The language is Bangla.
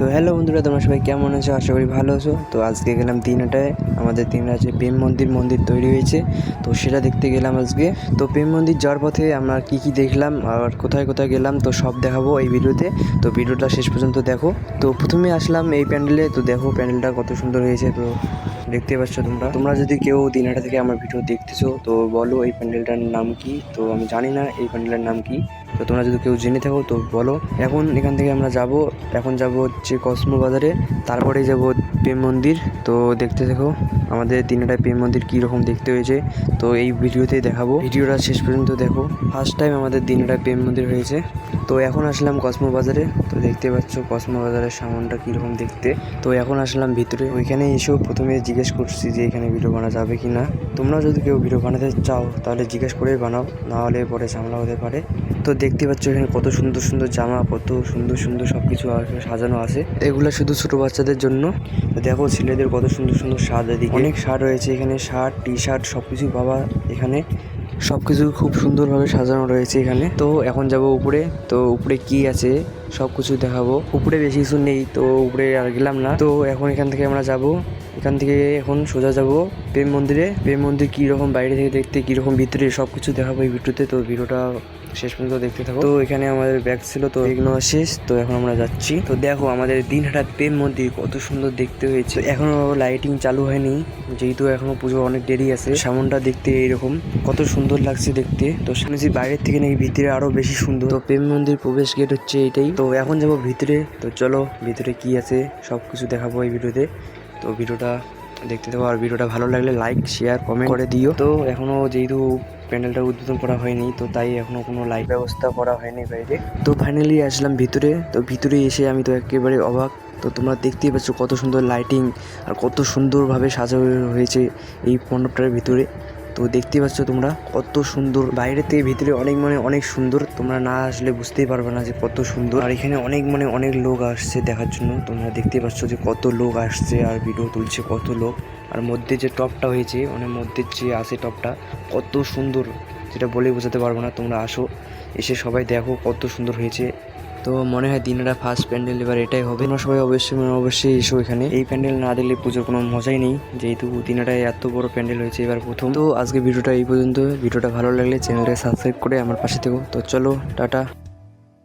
তো হ্যালো বন্ধুরা, তোমরা সবাই কেমন আছো? আশা করি ভালো আছো। তো আজকে গেলাম দিনহাটায়, আমাদের দিনহাটা আছে প্রেম মন্দির তৈরি হয়েছে, তো সেটা দেখতে গেলাম আজকে। তো প্রেম মন্দির যাওয়ার পথে আমরা কি কি দেখলাম আর কোথায় কোথায় গেলাম তো সব দেখাবো এই ভিডিওতে। তো ভিডিওটা শেষ পর্যন্ত দেখো। তো প্রথমে আসলাম এই প্যান্ডেলে, তো দেখো প্যান্ডেলটা কত সুন্দর হয়েছে। তো দেখতে পাচ্ছ তোমরা যদি কেউ দিনহাটা থেকে আমার ভিডিও দেখতেছো তো বলো এই প্যান্ডেলটার নাম কি। তো আমি জানি না এই প্যান্ডেলের নাম কি, তো তোমরা যদি কেউ জেনে থাকো তো বলো। এখন এখান থেকে আমরা এখন যাব হচ্ছে কসমো বাজারে, তারপরে যাব প্রেম মন্দির। তো দেখতে দেখো আমাদের দিনহাটায় প্রেম মন্দির কীরকম দেখতে হয়েছে, তো এই ভিডিওতে দেখাবো। ভিডিওটা শেষ পর্যন্ত দেখো। ফার্স্ট টাইম আমাদের দিনহাটায় প্রেম মন্দির হয়েছে। তো এখন আসলাম কসমো বাজারে, তো দেখতে পাচ্ছ কসমো বাজারের সামানটা কীরকম দেখতে। তো এখন আসলাম ভিতরে, ওইখানে এসেও প্রথমে জিজ্ঞেস করছি যে এখানে ভিডিও বানানো যাবে কি না। তোমরা যদি কেউ ভিডিও বানাতে চাও তাহলে জিজ্ঞেস করেই বানাও, না হলে পরে ঝামেলা হতে পারে। তো দেখতে পাচ্ছ এখানে কত সুন্দর সুন্দর জামা, কত সুন্দর সুন্দর সব কিছু সাজানো আছে। এগুলো শুধু ছোট বাচ্চাদের জন্য। দেখো ছেলেদের কত সুন্দর সুন্দর শার্ট, এদিকে অনেক শার্ট রয়েছে এখানে, শার্ট টি শার্ট সব কিছু পাবা এখানে। সব কিছু খুব সুন্দরভাবে সাজানো রয়েছে এখানে। তো এখন যাব উপরে, তো উপরে কি আছে সব কিছু দেখাবো। উপরে বেশি কিছু নেই, তো উপরে আর গেলাম না। তো এখন এখান থেকে আমরা যাব, এখান থেকে এখন সোজা যাব প্রেম মন্দিরে। প্রেম মন্দির কীরকম বাইরে থেকে দেখতে, কীরকম ভিতরে সব কিছু দেখাবো এই ভিডিওতে। তো ভিডিওটা শেষ পর্যন্ত দেখতে থাকো। তো এখানে আমাদের ব্যাগ ছিল, তো এগুলো শেষ। তো এখন আমরা যাচ্ছি। তো দেখো আমাদের দিনহাটা প্রেম মন্দির কত সুন্দর দেখতে হয়েছে। এখনো লাইটিং চালু হয়নি, যেহেতু এখনো পুজো অনেক দেরি আছে। সামনটা দেখতে এইরকম কত সুন্দর লাগছে দেখতে। তো শুনেছি বাইরের থেকে নাকি ভিতরে আরো বেশি সুন্দর। তো প্রেম মন্দির প্রবেশ গেট হচ্ছে এটাই। তো এখন যাবো ভিতরে, তো চলো ভিতরে কি আছে সব কিছু দেখাবো এই ভিডিওতে। তো ভিডিওটা দেখতে থাকো, আর ভিডিওটা ভালো লাগলে লাইক শেয়ার কমেন্ট করে দিও। তো এখনো যেহেতু প্যান্ডেলটা উদ্বোধন করা হয়নি, তো তাই এখনো কোনো লাইট ব্যবস্থা করা হয়নি বাইরে। তো ফাইনালি আসলাম ভিতরে। তো ভিতরে এসে আমি তো একেবারে অবাক। তো তোমরা দেখতেই পাচ্ছ কত সুন্দর লাইটিং আর কত সুন্দরভাবে সাজানো হয়েছে এই মণ্ডপটার ভিতরে। তো দেখতে পাচ্ছ তোমরা কত সুন্দর, বাইরে থেকে ভিতরে অনেক সুন্দর। তোমরা না আসলে বুঝতেই পারবে না যে কত সুন্দর। আর এখানে অনেক লোক আসছে দেখার জন্য। তোমরা দেখতে পাচ্ছ যে কত লোক আসছে আর ভিডিও তুলছে কত লোক। আর মধ্যে যে টপটা হয়েছে, মানে মধ্যে যে আছে টপটা কত সুন্দর, যেটা বলে বোঝাতে পারবো না। তোমরা আসো, এসে সবাই দেখো কত সুন্দর হয়েছে। তো মনে হয় দিনহাটা ফার্স্ট প্যান্ডেল এবার এটাই হবে। তোমরা সবাই অবশ্যই এসো এখানে। এই প্যান্ডেল না দেখলে পুজোর কোনো মজাই নেই, যেহেতু দিনহাটায় এত বড় প্যান্ডেল হয়েছে এবার প্রথম। তো আজকে ভিডিওটা এই পর্যন্ত। ভিডিওটা ভালো লাগলে চ্যানেলটা সাবস্ক্রাইব করে আমার পাশে থেকো। তো চলো টাটা।